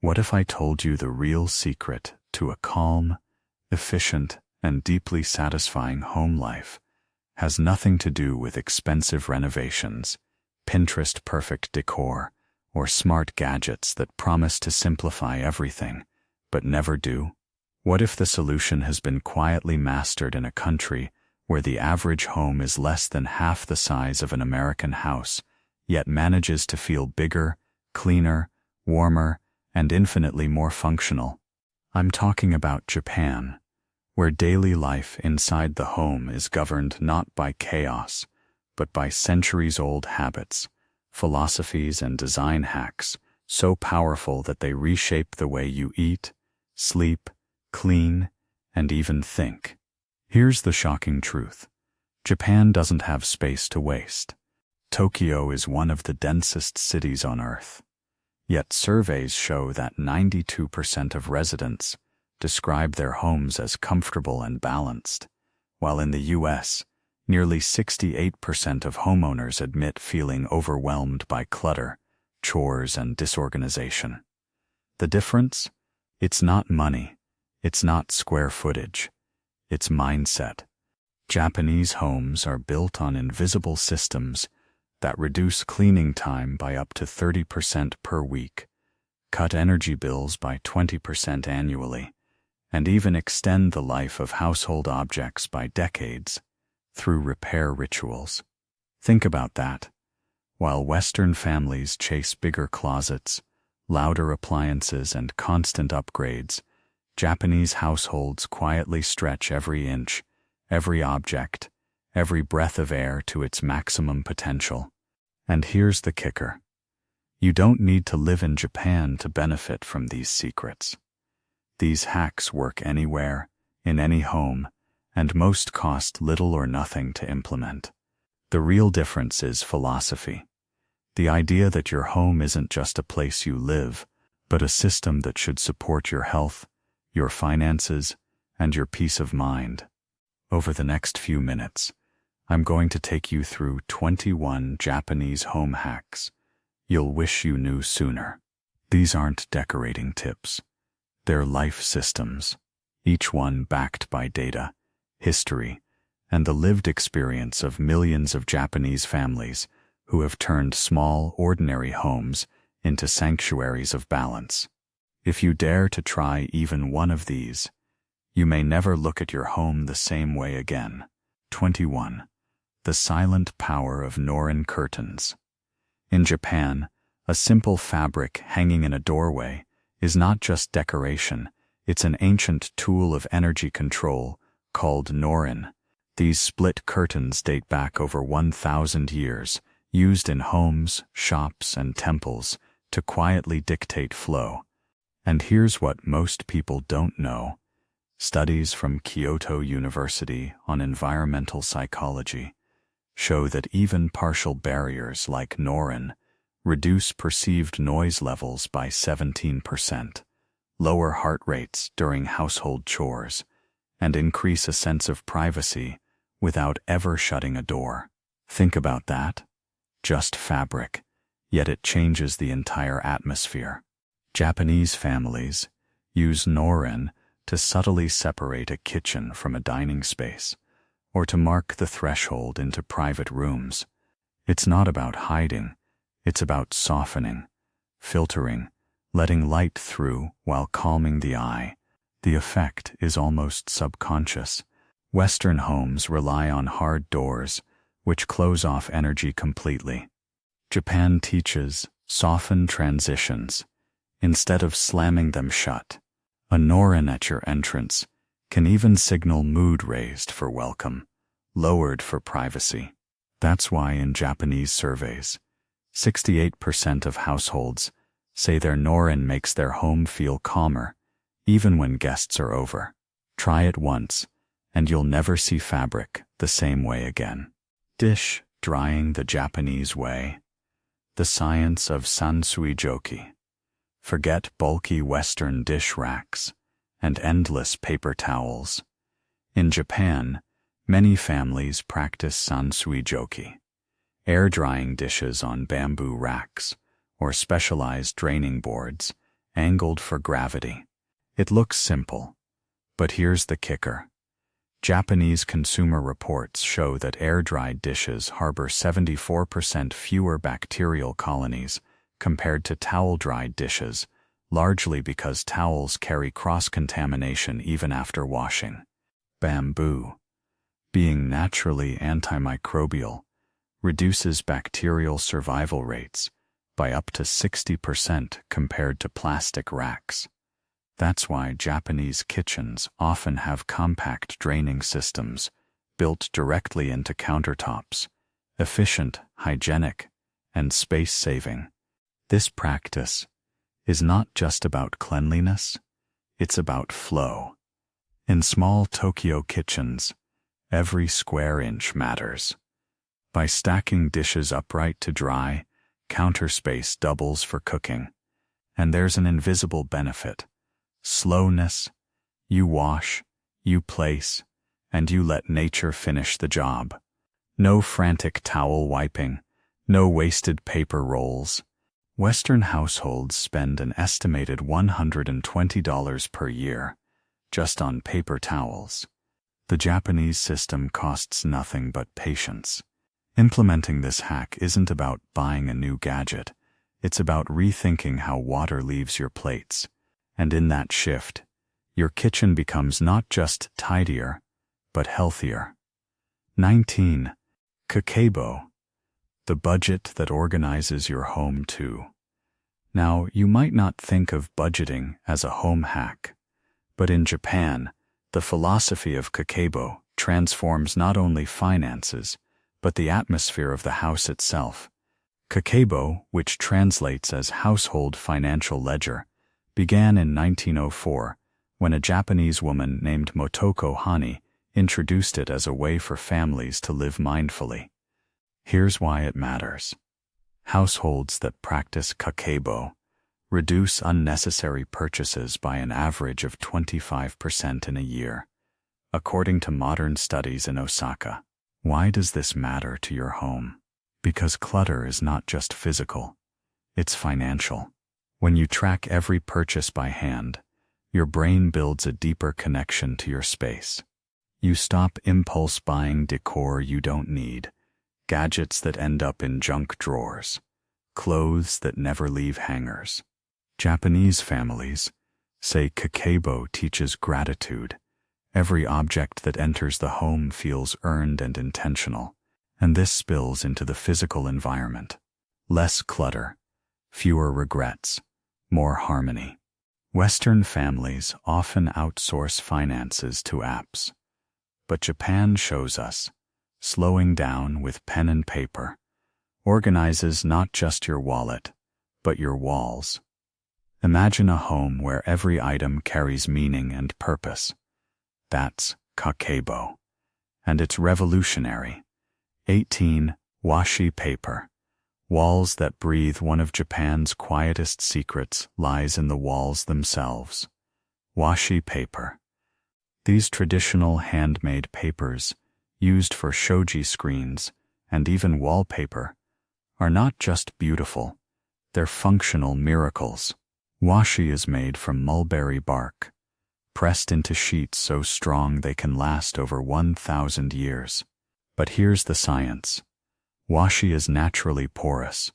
What if I told you the real secret to a calm, efficient, and deeply satisfying home life has nothing to do with expensive renovations, Pinterest-perfect decor, or smart gadgets that promise to simplify everything, but never do? What if the solution has been quietly mastered in a country where the average home is less than half the size of an American house, yet manages to feel bigger, cleaner, warmer, and infinitely more functional? I'm talking about Japan, where daily life inside the home is governed not by chaos, but by centuries-old habits, philosophies, and design hacks so powerful that they reshape the way you eat, sleep, clean, and even think. Here's the shocking truth. Japan doesn't have space to waste. Tokyo is one of the densest cities on Earth. Yet surveys show that 92% of residents describe their homes as comfortable and balanced, while in the US, nearly 68% of homeowners admit feeling overwhelmed by clutter, chores, and disorganization. The difference? It's not money. It's not square footage. It's mindset. Japanese homes are built on invisible systems that reduce cleaning time by up to 30% per week, cut energy bills by 20% annually, and even extend the life of household objects by decades through repair rituals. Think about that. While Western families chase bigger closets, louder appliances, and constant upgrades, Japanese households quietly stretch every inch, every object, every breath of air to its maximum potential. And here's the kicker. You don't need to live in Japan to benefit from these secrets. These hacks work anywhere, in any home, and most cost little or nothing to implement. The real difference is philosophy. The idea that your home isn't just a place you live, but a system that should support your health, your finances, and your peace of mind. Over the next few minutes, I'm going to take you through 21 Japanese home hacks you'll wish you knew sooner. These aren't decorating tips. They're life systems, each one backed by data, history, and the lived experience of millions of Japanese families who have turned small, ordinary homes into sanctuaries of balance. If you dare to try even one of these, you may never look at your home the same way again. 21. The silent power of Norin curtains. In Japan, a simple fabric hanging in a doorway is not just decoration, it's an ancient tool of energy control called Norin. These split curtains date back over 1,000 years, used in homes, shops, and temples to quietly dictate flow. And here's what most people don't know. Studies from Kyoto University on environmental psychology show that even partial barriers like Norin reduce perceived noise levels by 17%, lower heart rates during household chores, and increase a sense of privacy without ever shutting a door. Think about that. Just fabric, yet it changes the entire atmosphere. Japanese families use Norin to subtly separate a kitchen from a dining space, or to mark the threshold into private rooms. It's not about hiding, it's about softening, filtering, letting light through while calming the eye. The effect is almost subconscious. Western homes rely on hard doors, which close off energy completely. Japan teaches soften transitions instead of slamming them shut. A Norin at your entrance can even signal mood raised for welcome, lowered for privacy. That's why in Japanese surveys, 68% of households say their Norin makes their home feel calmer, even when guests are over. Try it once, and you'll never see fabric the same way again. Dish drying the Japanese way. The science of sansui-joki. Forget bulky Western dish racks and endless paper towels. In Japan, many families practice sansui-joki, air-drying dishes on bamboo racks or specialized draining boards, angled for gravity. It looks simple, but here's the kicker. Japanese consumer reports show that air-dried dishes harbor 74% fewer bacterial colonies compared to towel-dried dishes, largely because towels carry cross-contamination even after washing. Bamboo, being naturally antimicrobial, reduces bacterial survival rates by up to 60% compared to plastic racks. That's why Japanese kitchens often have compact draining systems built directly into countertops, efficient, hygienic, and space-saving. This practice is not just about cleanliness, it's about flow. In small Tokyo kitchens, every square inch matters. By stacking dishes upright to dry, counter space doubles for cooking. And there's an invisible benefit. Slowness. You wash, you place, and you let nature finish the job. No frantic towel wiping, no wasted paper rolls. Western households spend an estimated $120 per year just on paper towels. The Japanese system costs nothing but patience. Implementing this hack isn't about buying a new gadget. It's about rethinking how water leaves your plates. And in that shift, your kitchen becomes not just tidier, but healthier. 19. Kakebo, the budget that organizes your home too. Now, you might not think of budgeting as a home hack, but in Japan, the philosophy of kakebo transforms not only finances, but the atmosphere of the house itself. Kakebo, which translates as household financial ledger, began in 1904 when a Japanese woman named Motoko Hani introduced it as a way for families to live mindfully. Here's why it matters. Households that practice kakebo reduce unnecessary purchases by an average of 25% in a year, according to modern studies in Osaka. Why does this matter to your home? Because clutter is not just physical, it's financial. When you track every purchase by hand, your brain builds a deeper connection to your space. You stop impulse buying decor you don't need, gadgets that end up in junk drawers, clothes that never leave hangers. Japanese families say kakebo teaches gratitude. Every object that enters the home feels earned and intentional, and this spills into the physical environment. Less clutter, fewer regrets, more harmony. Western families often outsource finances to apps, but Japan shows us slowing down with pen and paper organizes not just your wallet, but your walls. Imagine a home where every item carries meaning and purpose. That's kakebo, and it's revolutionary. 18. Washi paper. Walls that breathe. One of Japan's quietest secrets lies in the walls themselves. Washi paper. These traditional handmade papers, used for shoji screens and even wallpaper, are not just beautiful, they're functional miracles. Washi is made from mulberry bark, pressed into sheets so strong they can last over 1,000 years. But here's the science. Washi is naturally porous,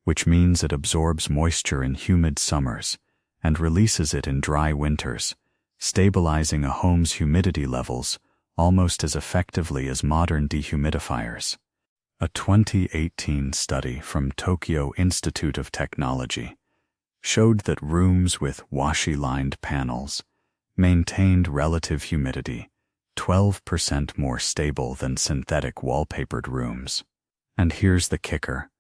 which means it absorbs moisture in humid summers and releases it in dry winters, stabilizing a home's humidity levels almost as effectively as modern dehumidifiers. A 2018 study from Tokyo Institute of Technology showed that rooms with washi-lined panels maintained relative humidity 12% more stable than synthetic wallpapered rooms. And here's the kicker.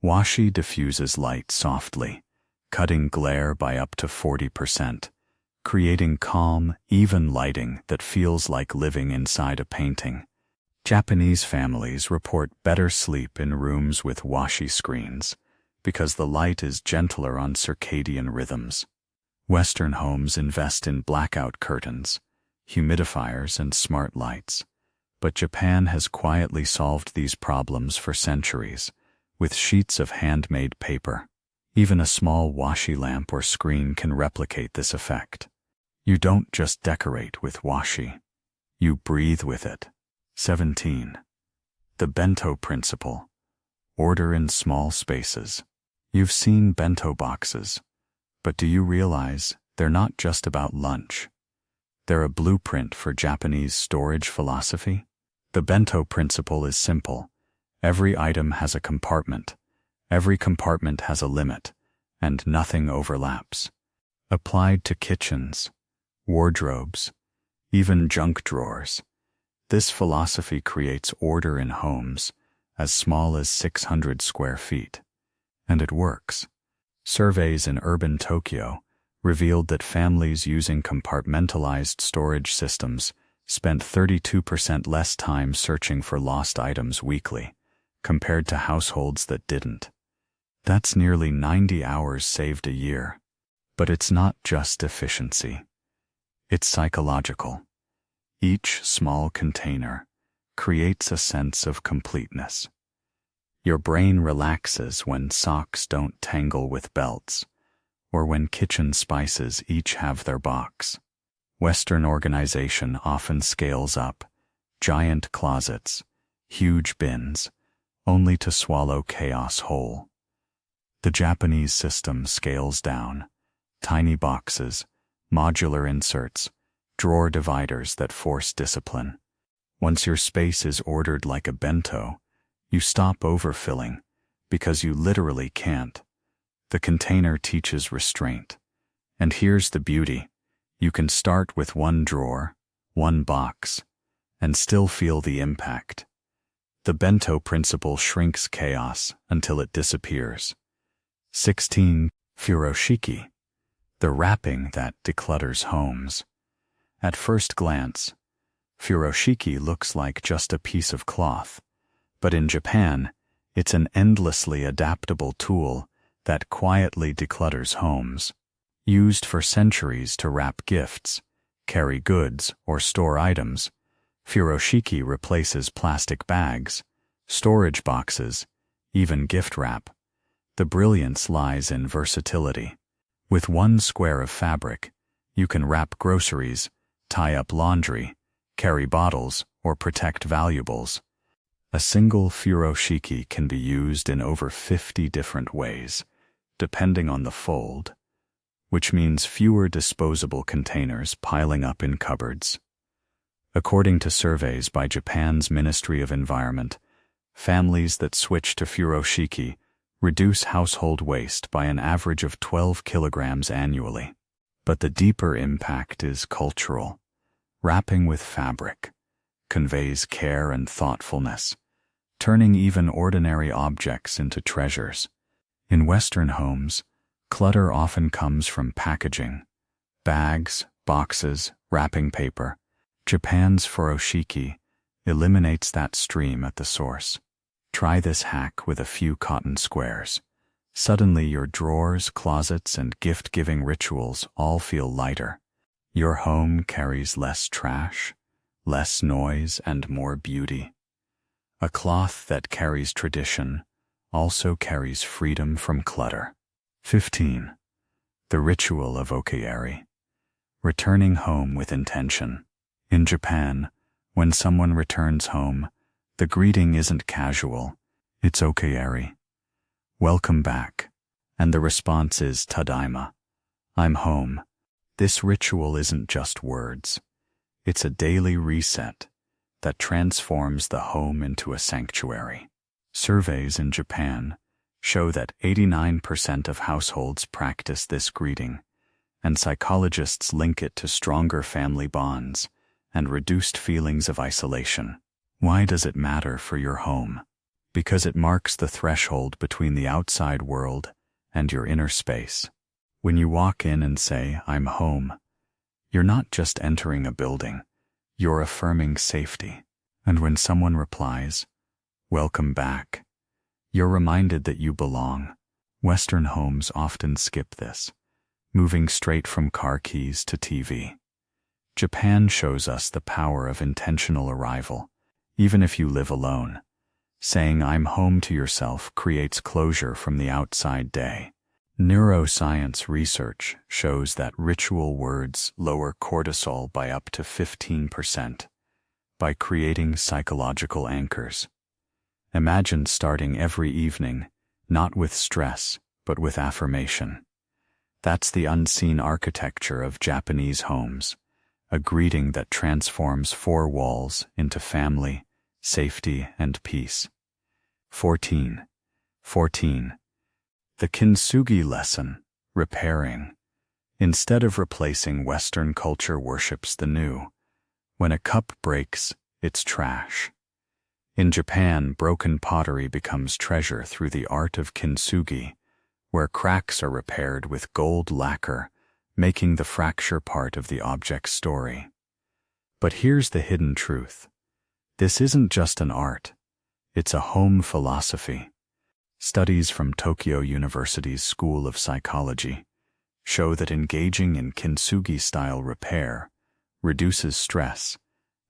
Washi diffuses light softly, cutting glare by up to 40%, creating calm, even lighting that feels like living inside a painting. Japanese families report better sleep in rooms with washi screens because the light is gentler on circadian rhythms. Western homes invest in blackout curtains, humidifiers, and smart lights. But Japan has quietly solved these problems for centuries, with sheets of handmade paper. Even a small washi lamp or screen can replicate this effect. You don't just decorate with washi. You breathe with it. 17. The Bento principle. Order in small spaces. You've seen bento boxes, but do you realize they're not just about lunch? They're a blueprint for Japanese storage philosophy. The Bento principle is simple. Every item has a compartment. Every compartment has a limit, and nothing overlaps. Applied to kitchens, wardrobes, even junk drawers, this philosophy creates order in homes as small as 600 square feet. And it works. Surveys in urban Tokyo revealed that families using compartmentalized storage systems spent 32% less time searching for lost items weekly, compared to households that didn't. That's nearly 90 hours saved a year. But it's not just efficiency. It's psychological. Each small container creates a sense of completeness. Your brain relaxes when socks don't tangle with belts, or when kitchen spices each have their box. Western organization often scales up, giant closets, huge bins, only to swallow chaos whole. The Japanese system scales down, tiny boxes, modular inserts, drawer dividers that force discipline. Once your space is ordered like a bento, you stop overfilling because you literally can't. The container teaches restraint. And here's the beauty. You can start with one drawer, one box, and still feel the impact. The Bento principle shrinks chaos until it disappears. 16. Furoshiki. The wrapping that declutters homes. At first glance, Furoshiki looks like just a piece of cloth, but in Japan, it's an endlessly adaptable tool that quietly declutters homes. Used for centuries to wrap gifts, carry goods, or store items, Furoshiki replaces plastic bags, storage boxes, even gift wrap. The brilliance lies in versatility. With one square of fabric, you can wrap groceries, tie up laundry, carry bottles, or protect valuables. A single Furoshiki can be used in over 50 different ways, depending on the fold, which means fewer disposable containers piling up in cupboards. According to surveys by Japan's Ministry of Environment, families that switch to Furoshiki reduce household waste by an average of 12 kilograms annually. But the deeper impact is cultural. Wrapping with fabric conveys care and thoughtfulness, turning even ordinary objects into treasures. In Western homes, clutter often comes from packaging, bags, boxes, wrapping paper. Japan's Furoshiki eliminates that stream at the source. Try this hack with a few cotton squares. Suddenly your drawers, closets, and gift-giving rituals all feel lighter. Your home carries less trash, less noise, and more beauty. A cloth that carries tradition also carries freedom from clutter. 15. The ritual of okayari. Returning home with intention. In Japan, when someone returns home, the greeting isn't casual, it's okayari. Welcome back. And the response is tadaima. I'm home. This ritual isn't just words. It's a daily reset that transforms the home into a sanctuary. Surveys in Japan show that 89% of households practice this greeting, and psychologists link it to stronger family bonds and reduced feelings of isolation. Why does it matter for your home? Because it marks the threshold between the outside world and your inner space. When you walk in and say, I'm home, you're not just entering a building, you're affirming safety. And when someone replies, welcome back, you're reminded that you belong. Western homes often skip this, moving straight from car keys to TV. Japan shows us the power of intentional arrival. Even if you live alone, saying I'm home to yourself creates closure from the outside day. Neuroscience research shows that ritual words lower cortisol by up to 15% by creating psychological anchors. Imagine starting every evening, not with stress, but with affirmation. That's the unseen architecture of Japanese homes, a greeting that transforms four walls into family, safety, and peace. 14. The Kintsugi lesson, repairing. Instead of replacing Western culture worships the new. When a cup breaks, it's trash. In Japan, broken pottery becomes treasure through the art of Kintsugi, where cracks are repaired with gold lacquer, making the fracture part of the object's story. But here's the hidden truth. This isn't just an art. It's a home philosophy. Studies from Tokyo University's School of Psychology show that engaging in Kintsugi-style repair reduces stress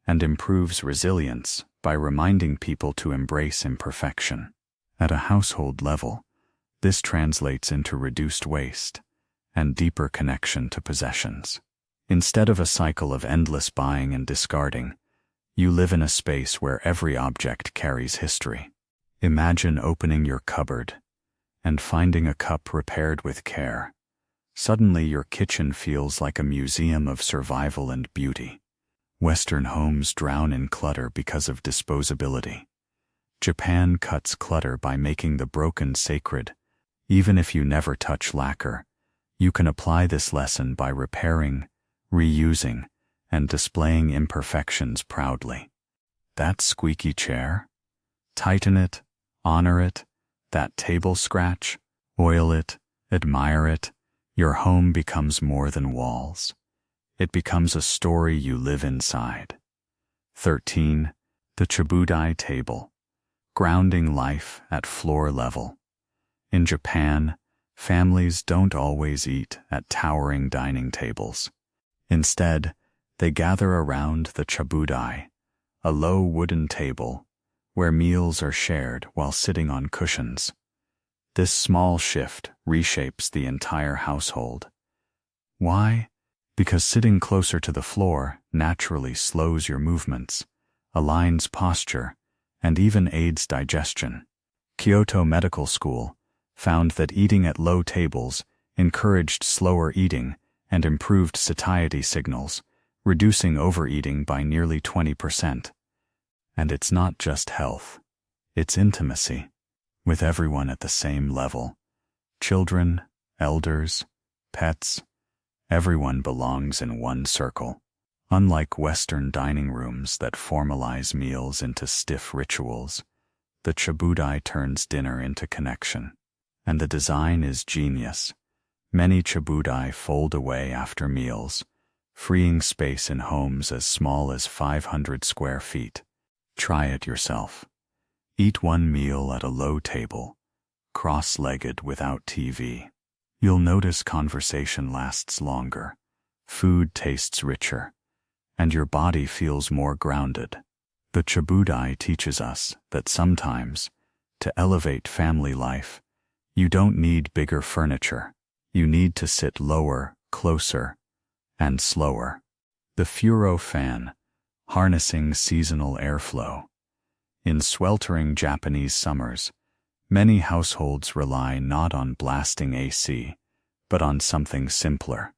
and improves resilience by reminding people to embrace imperfection. At a household level, this translates into reduced waste and deeper connection to possessions. Instead of a cycle of endless buying and discarding, you live in a space where every object carries history. Imagine opening your cupboard and finding a cup repaired with care. Suddenly your kitchen feels like a museum of survival and beauty. Western homes drown in clutter because of disposability. Japan cuts clutter by making the broken sacred. Even if you never touch lacquer, you can apply this lesson by repairing, reusing, and displaying imperfections proudly. That squeaky chair? Tighten it, honor it. That table scratch? Oil it, admire it. Your home becomes more than walls. It becomes a story you live inside. 13. The Chabudai table. Grounding life at floor level. In Japan, families don't always eat at towering dining tables. Instead, they gather around the chabudai, a low wooden table where meals are shared while sitting on cushions. This small shift reshapes the entire household. Why? Because sitting closer to the floor naturally slows your movements, aligns posture, and even aids digestion. Kyoto Medical School found that eating at low tables encouraged slower eating and improved satiety signals, reducing overeating by nearly 20%. And it's not just health, it's intimacy, with everyone at the same level. Children, elders, pets, everyone belongs in one circle. Unlike Western dining rooms that formalize meals into stiff rituals, the chabudai turns dinner into connection. And the design is genius. Many chabudai fold away after meals, freeing space in homes as small as 500 square feet. Try it yourself. Eat one meal at a low table, cross-legged without TV. You'll notice conversation lasts longer, food tastes richer, and your body feels more grounded. The chabudai teaches us that sometimes, to elevate family life, you don't need bigger furniture. You need to sit lower, closer, and slower. The Furo fan, harnessing seasonal airflow. In sweltering Japanese summers, many households rely not on blasting AC, but on something simpler.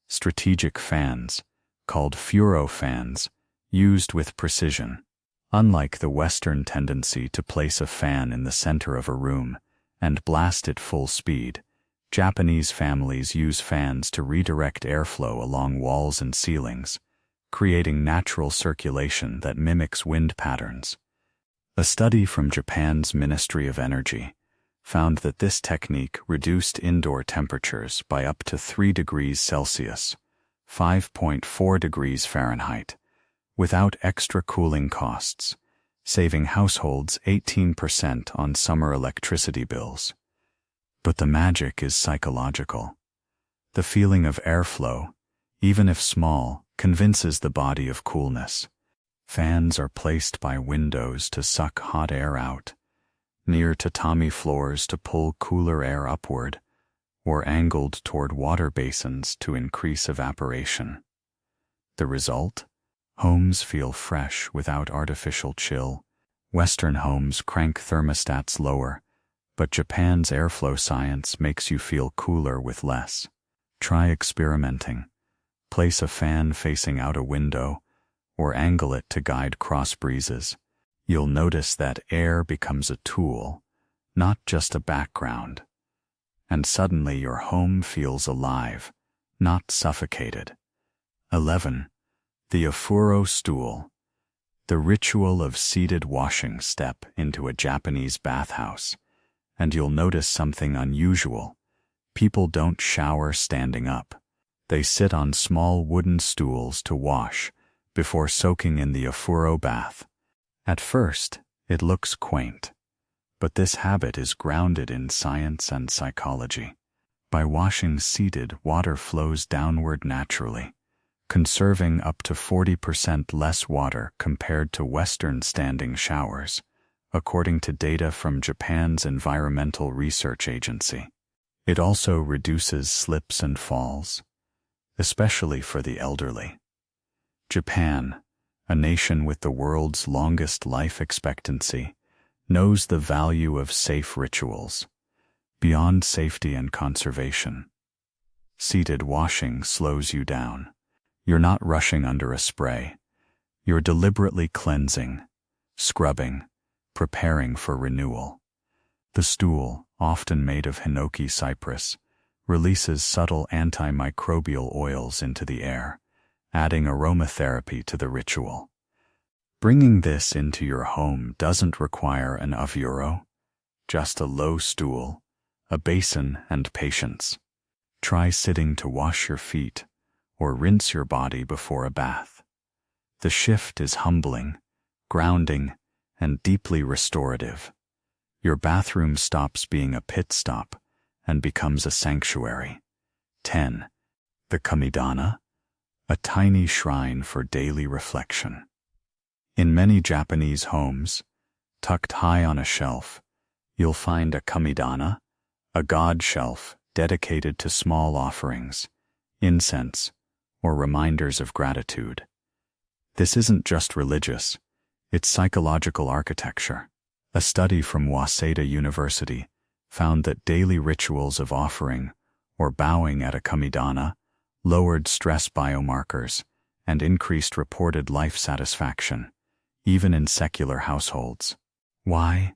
Strategic fans, called Furo fans, used with precision. Unlike the Western tendency to place a fan in the center of a room and blast it full speed, Japanese families use fans to redirect airflow along walls and ceilings, creating natural circulation that mimics wind patterns. A study from Japan's Ministry of Energy found that this technique reduced indoor temperatures by up to 3 degrees Celsius, 5.4 degrees Fahrenheit, without extra cooling costs, saving households 18% on summer electricity bills. But the magic is psychological. The feeling of airflow, even if small, convinces the body of coolness. Fans are placed by windows to suck hot air out, near tatami floors to pull cooler air upward, or angled toward water basins to increase evaporation. The result? Homes feel fresh without artificial chill. Western homes crank thermostats lower, but Japan's airflow science makes you feel cooler with less. Try experimenting. Place a fan facing out a window, or angle it to guide cross breezes. You'll notice that air becomes a tool, not just a background. And suddenly your home feels alive, not suffocated. 11. The Ofuro stool. The ritual of seated washing. Step into a Japanese bathhouse, and you'll notice something unusual. People don't shower standing up. They sit on small wooden stools to wash before soaking in the Ofuro bath. At first, it looks quaint, but this habit is grounded in science and psychology. By washing seated, water flows downward naturally, conserving up to 40% less water compared to Western standing showers, according to data from Japan's Environmental Research Agency. It also reduces slips and falls, especially for the elderly. Japan, a nation with the world's longest life expectancy, knows the value of safe rituals, beyond safety and conservation. Seated washing slows you down. You're not rushing under a spray. You're deliberately cleansing, scrubbing, preparing for renewal. The stool, often made of hinoki cypress, releases subtle antimicrobial oils into the air, adding aromatherapy to the ritual. Bringing this into your home doesn't require an ofuro, just a low stool, a basin, and patience. Try sitting to wash your feet or rinse your body before a bath. The shift is humbling, grounding, and deeply restorative. Your bathroom stops being a pit stop and becomes a sanctuary. 10. The Kamidana, a tiny shrine for daily reflection. In many Japanese homes, tucked high on a shelf, you'll find a kamidana, a god shelf dedicated to small offerings, incense, or reminders of gratitude. This isn't just religious, it's psychological architecture. A study from Waseda University found that daily rituals of offering or bowing at a kamidana lowered stress biomarkers and increased reported life satisfaction, even in secular households. Why?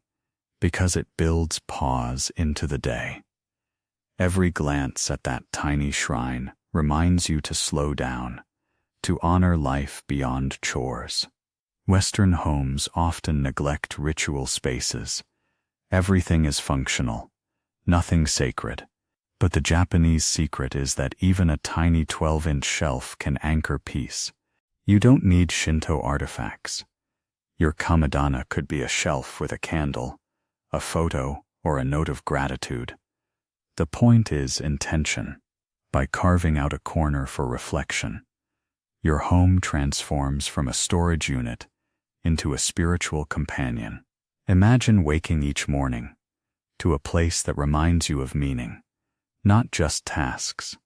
Because it builds pause into the day. Every glance at that tiny shrine reminds you to slow down, to honor life beyond chores. Western homes often neglect ritual spaces. Everything is functional, nothing sacred. But the Japanese secret is that even a tiny 12-inch shelf can anchor peace. You don't need Shinto artifacts. Your kamidana could be a shelf with a candle, a photo, or a note of gratitude. The point is intention. By carving out a corner for reflection, your home transforms from a storage unit into a spiritual companion. Imagine waking each morning to a place that reminds you of meaning, not just tasks.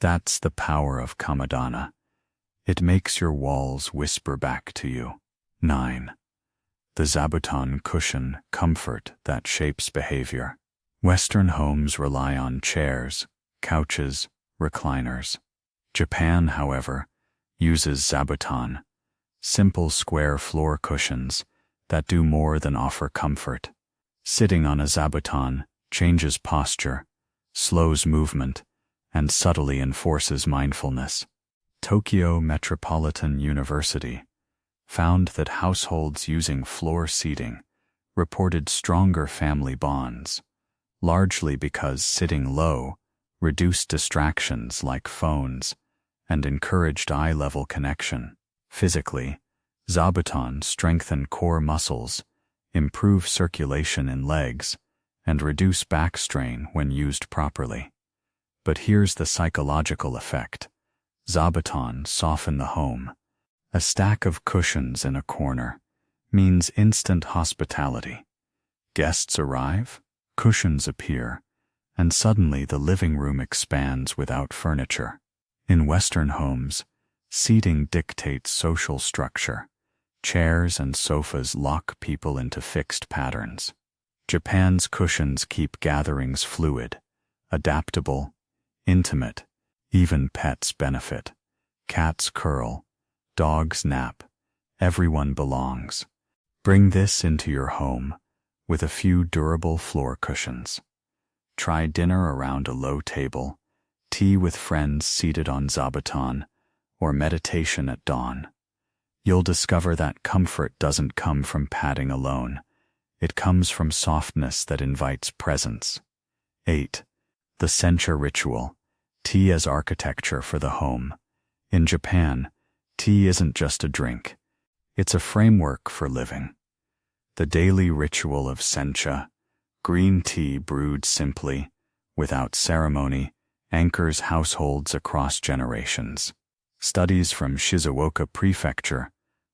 That's the power of Kamidana. It makes your walls whisper back to you. 9. The Zabuton cushion, comfort that shapes behavior. Western homes rely on chairs, couches, recliners. Japan, however, uses Zabuton, simple square floor cushions that do more than offer comfort. Sitting on a Zabuton changes posture, slows movement, and subtly enforces mindfulness. Tokyo Metropolitan University found that households using floor seating reported stronger family bonds, largely because sitting low reduced distractions like phones and encouraged eye-level connection. Physically, Zabuton strengthen core muscles, improve circulation in legs, and reduce back strain when used properly. But here's the psychological effect. Zabuton soften the home. A stack of cushions in a corner means instant hospitality. Guests arrive, cushions appear, and suddenly the living room expands without furniture. In Western homes, seating dictates social structure. Chairs and sofas lock people into fixed patterns. Japan's cushions keep gatherings fluid, adaptable, intimate. Even pets benefit. Cats curl, dogs nap, everyone belongs. Bring this into your home with a few durable floor cushions. Try dinner around a low table, tea with friends seated on Zabuton, or meditation at dawn. You'll discover that comfort doesn't come from padding alone. It comes from softness that invites presence. 8. The sencha ritual. Tea as architecture for the home. In Japan, tea isn't just a drink. It's a framework for living. The daily ritual of sencha, green tea brewed simply, without ceremony, anchors households across generations. Studies from Shizuoka Prefecture,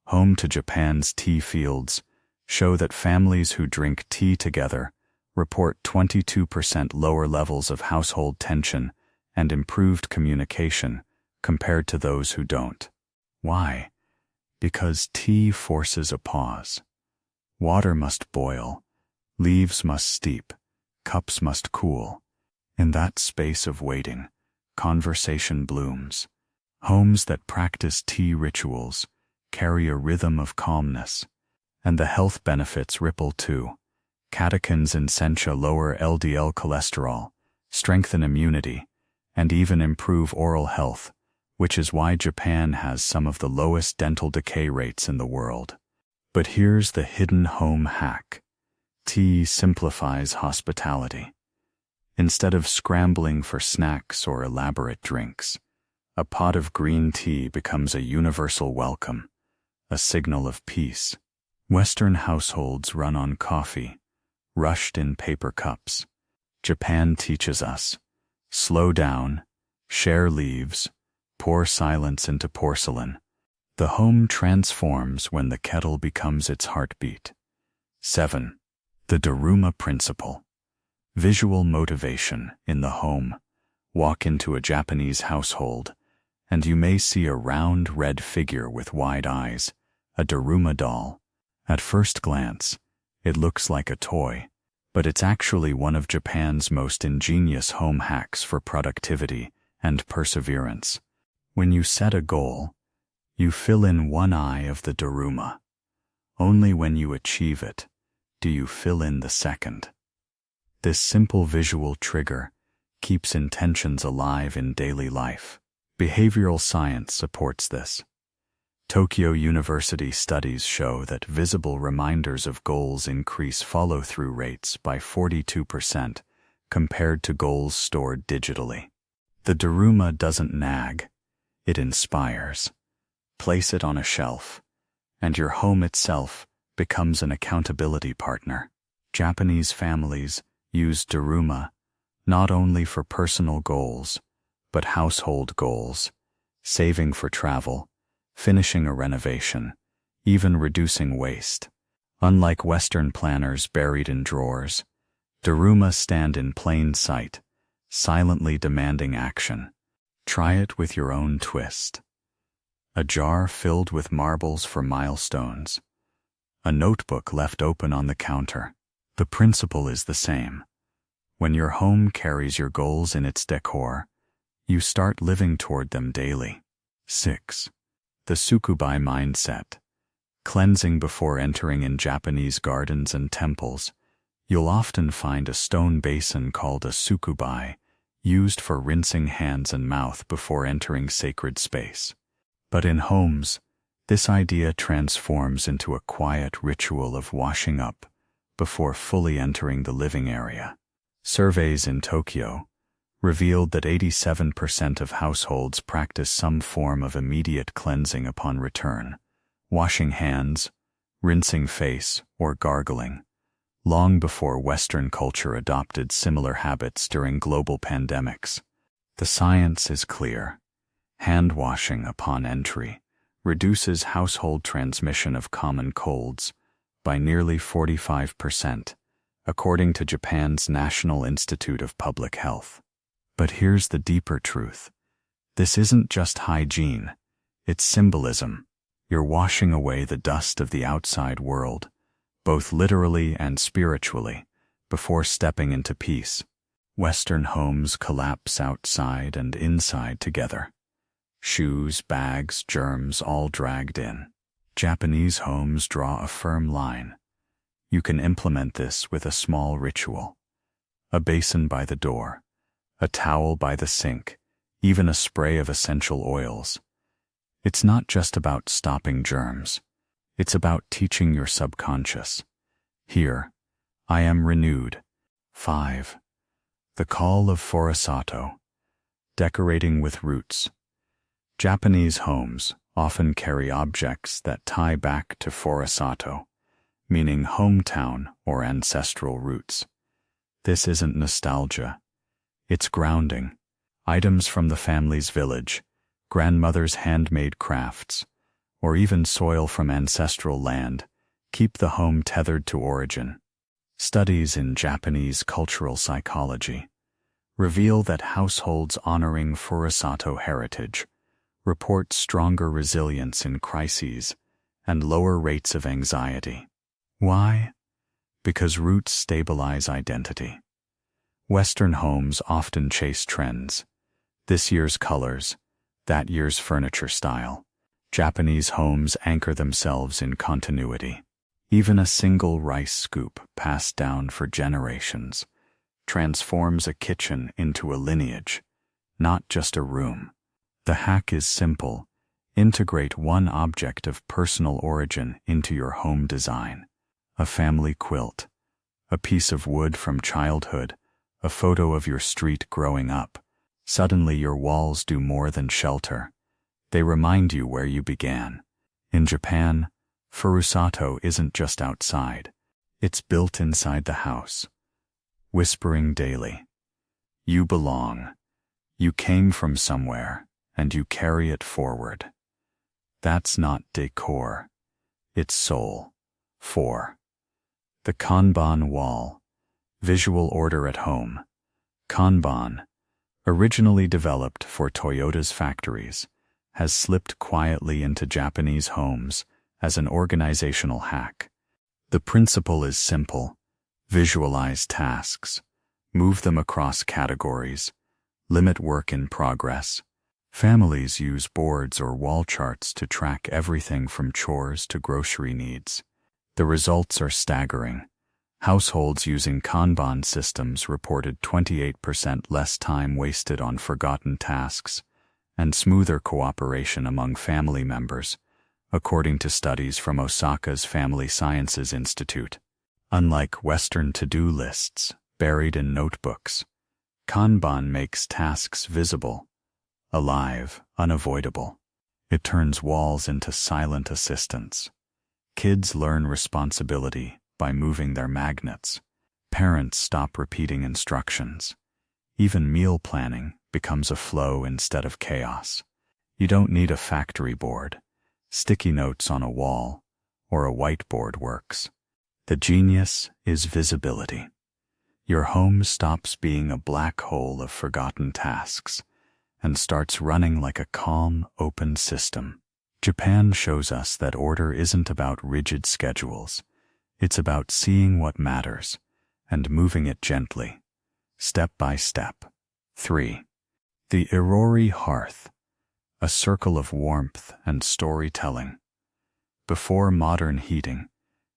home to Japan's tea fields, show that families who drink tea together report 22% lower levels of household tension and improved communication compared to those who don't. Why? Because tea forces a pause. Water must boil, leaves must steep, cups must cool. In that space of waiting, conversation blooms. Homes that practice tea rituals carry a rhythm of calmness, and the health benefits ripple too. Catechins in sencha lower LDL cholesterol, strengthen immunity, and even improve oral health, which is why Japan has some of the lowest dental decay rates in the world. But here's the hidden home hack. Tea simplifies hospitality. Instead of scrambling for snacks or elaborate drinks, a pot of green tea becomes a universal welcome, a signal of peace. Western households run on coffee, rushed in paper cups. Japan teaches us, slow down, share leaves, pour silence into porcelain. The home transforms when the kettle becomes its heartbeat. 7. The Daruma principle. Visual motivation in the home. Walk into a Japanese household, and you may see a round red figure with wide eyes, a Daruma doll. At first glance, it looks like a toy, but it's actually one of Japan's most ingenious home hacks for productivity and perseverance. When you set a goal, you fill in one eye of the Daruma. Only when you achieve it do you fill in the second. This simple visual trigger keeps intentions alive in daily life. Behavioral science supports this. Tokyo University studies show that visible reminders of goals increase follow-through rates by 42% compared to goals stored digitally. The Daruma doesn't nag, it inspires. Place it on a shelf, and your home itself becomes an accountability partner. Japanese families use Daruma not only for personal goals, but household goals, saving for travel, finishing a renovation, even reducing waste. Unlike Western planners buried in drawers, Daruma stand in plain sight, silently demanding action. Try it with your own twist. A jar filled with marbles for milestones. A notebook left open on the counter. The principle is the same. When your home carries your goals in its decor, you start living toward them daily. 6. The Sukubai mindset. Cleansing before entering in Japanese gardens and temples, you'll often find a stone basin called a sukubai, used for rinsing hands and mouth before entering sacred space. But in homes, this idea transforms into a quiet ritual of washing up before fully entering the living area. Surveys in Tokyo revealed that 87% of households practice some form of immediate cleansing upon return, washing hands, rinsing face, or gargling, long before Western culture adopted similar habits during global pandemics. The science is clear. Hand washing upon entry reduces household transmission of common colds by nearly 45%, according to Japan's National Institute of Public Health. But here's the deeper truth. This isn't just hygiene, it's symbolism. You're washing away the dust of the outside world, both literally and spiritually, before stepping into peace. Western homes collapse outside and inside together. Shoes, bags, germs all dragged in. Japanese homes draw a firm line. You can implement this with a small ritual. A basin by the door, a towel by the sink, even a spray of essential oils. It's not just about stopping germs. It's about teaching your subconscious. Here, I am renewed. 5. The call of Furosato. Decorating with roots. Japanese homes often carry objects that tie back to Furosato, meaning hometown or ancestral roots. This isn't nostalgia. It's grounding. Items from the family's village, grandmother's handmade crafts, or even soil from ancestral land keep the home tethered to origin. Studies in Japanese cultural psychology reveal that households honoring Furosato heritage report stronger resilience in crises and lower rates of anxiety. Why? Because roots stabilize identity. Western homes often chase trends. This year's colors, that year's furniture style. Japanese homes anchor themselves in continuity. Even a single rice scoop passed down for generations transforms a kitchen into a lineage, not just a room. The hack is simple. Integrate one object of personal origin into your home design. A family quilt, a piece of wood from childhood, a photo of your street growing up. Suddenly your walls do more than shelter. They remind you where you began. In Japan, Furosato isn't just outside. It's built inside the house. Whispering daily. You belong. You came from somewhere, and you carry it forward. That's not decor. It's soul. 4. The Kanban wall. Visual order at home. Kanban, originally developed for Toyota's factories, has slipped quietly into Japanese homes as an organizational hack. The principle is simple. Visualize tasks. Move them across categories. Limit work in progress. Families use boards or wall charts to track everything from chores to grocery needs. The results are staggering. Households using Kanban systems reported 28% less time wasted on forgotten tasks and smoother cooperation among family members, according to studies from Osaka's Family Sciences Institute. Unlike Western to-do lists buried in notebooks, Kanban makes tasks visible, alive, unavoidable. It turns walls into silent assistants. Kids learn responsibility by moving their magnets. Parents stop repeating instructions. Even meal planning becomes a flow instead of chaos. You don't need a factory board. Sticky notes on a wall or a whiteboard works. The genius is visibility. Your home stops being a black hole of forgotten tasks and starts running like a calm, open system. Japan shows us that order isn't about rigid schedules. It's about seeing what matters and moving it gently, step by step. 3. The Irori hearth, a circle of warmth and storytelling. Before modern heating,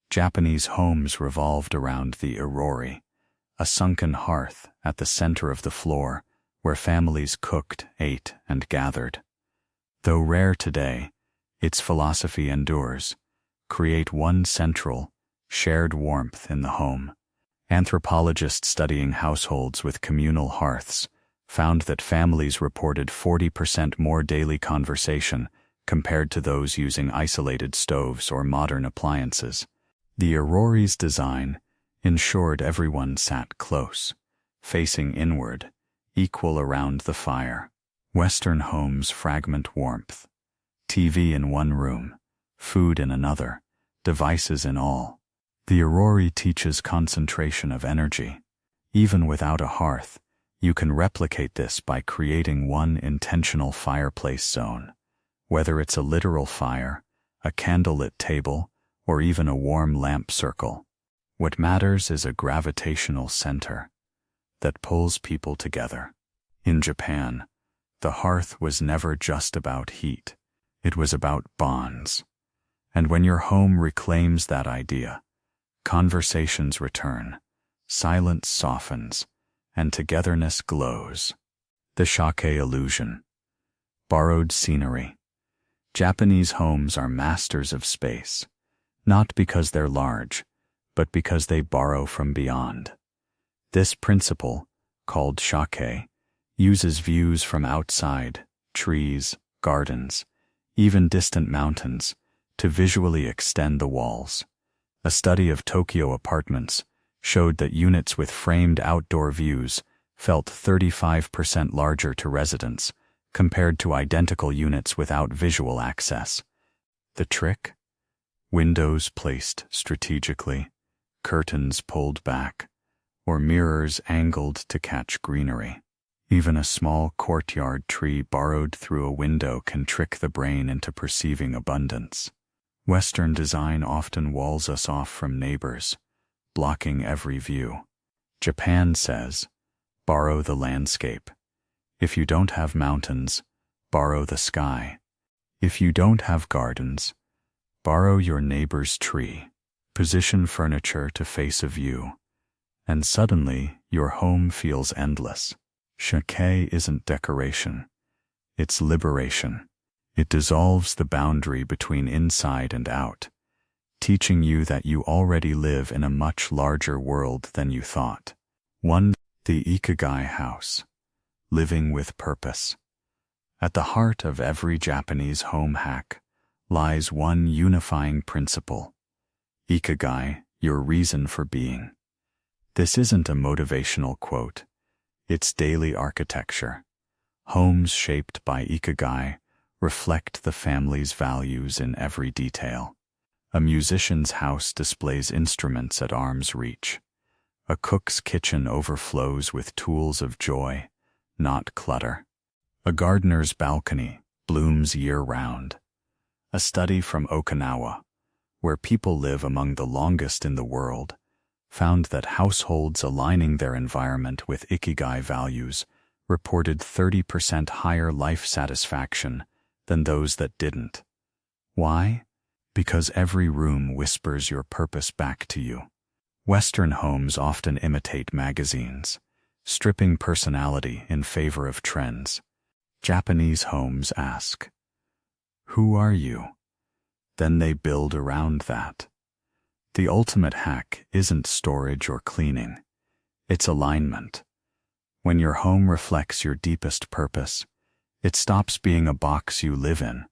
Japanese homes revolved around the Irori, a sunken hearth at the center of the floor where families cooked, ate, and gathered. Though rare today, its philosophy endures. Create one central, shared warmth in the home. Anthropologists studying households with communal hearths found that families reported 40% more daily conversation compared to those using isolated stoves or modern appliances. The Irori's design ensured everyone sat close, facing inward, equal around the fire. Western homes fragment warmth. TV in one room, food in another, devices in all. The Irori teaches concentration of energy. Even without a hearth, you can replicate this by creating one intentional fireplace zone. Whether it's a literal fire, a candlelit table, or even a warm lamp circle, what matters is a gravitational center that pulls people together. In Japan, the hearth was never just about heat. It was about bonds. And when your home reclaims that idea, conversations return, silence softens, and togetherness glows. The shake illusion. Borrowed scenery. Japanese homes are masters of space, not because they're large, but because they borrow from beyond. This principle, called shake, uses views from outside, trees, gardens, even distant mountains, to visually extend the walls. A study of Tokyo apartments showed that units with framed outdoor views felt 35% larger to residents compared to identical units without visual access. The trick? Windows placed strategically, curtains pulled back, or mirrors angled to catch greenery. Even a small courtyard tree borrowed through a window can trick the brain into perceiving abundance. Western design often walls us off from neighbors, blocking every view. Japan says, borrow the landscape. If you don't have mountains, borrow the sky. If you don't have gardens, borrow your neighbor's tree. Position furniture to face a view, and suddenly your home feels endless. Shake isn't decoration. It's liberation. It dissolves the boundary between inside and out, teaching you that you already live in a much larger world than you thought. 1. The Ikigai house. Living with purpose. At the heart of every Japanese home hack lies one unifying principle. Ikigai, your reason for being. This isn't a motivational quote. It's daily architecture. Homes shaped by Ikigai reflect the family's values in every detail. A musician's house displays instruments at arm's reach. A cook's kitchen overflows with tools of joy, not clutter. A gardener's balcony blooms year-round. A study from Okinawa, where people live among the longest in the world, found that households aligning their environment with Ikigai values reported 30% higher life satisfaction than those that didn't. Why? Because every room whispers your purpose back to you. Western homes often imitate magazines, stripping personality in favor of trends. Japanese homes ask, "Who are you?" Then they build around that. The ultimate hack isn't storage or cleaning. It's alignment. When your home reflects your deepest purpose, it stops being a box you live in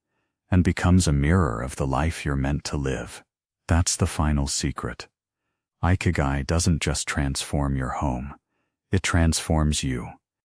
and becomes a mirror of the life you're meant to live. That's the final secret. Ikigai doesn't just transform your home. It transforms you.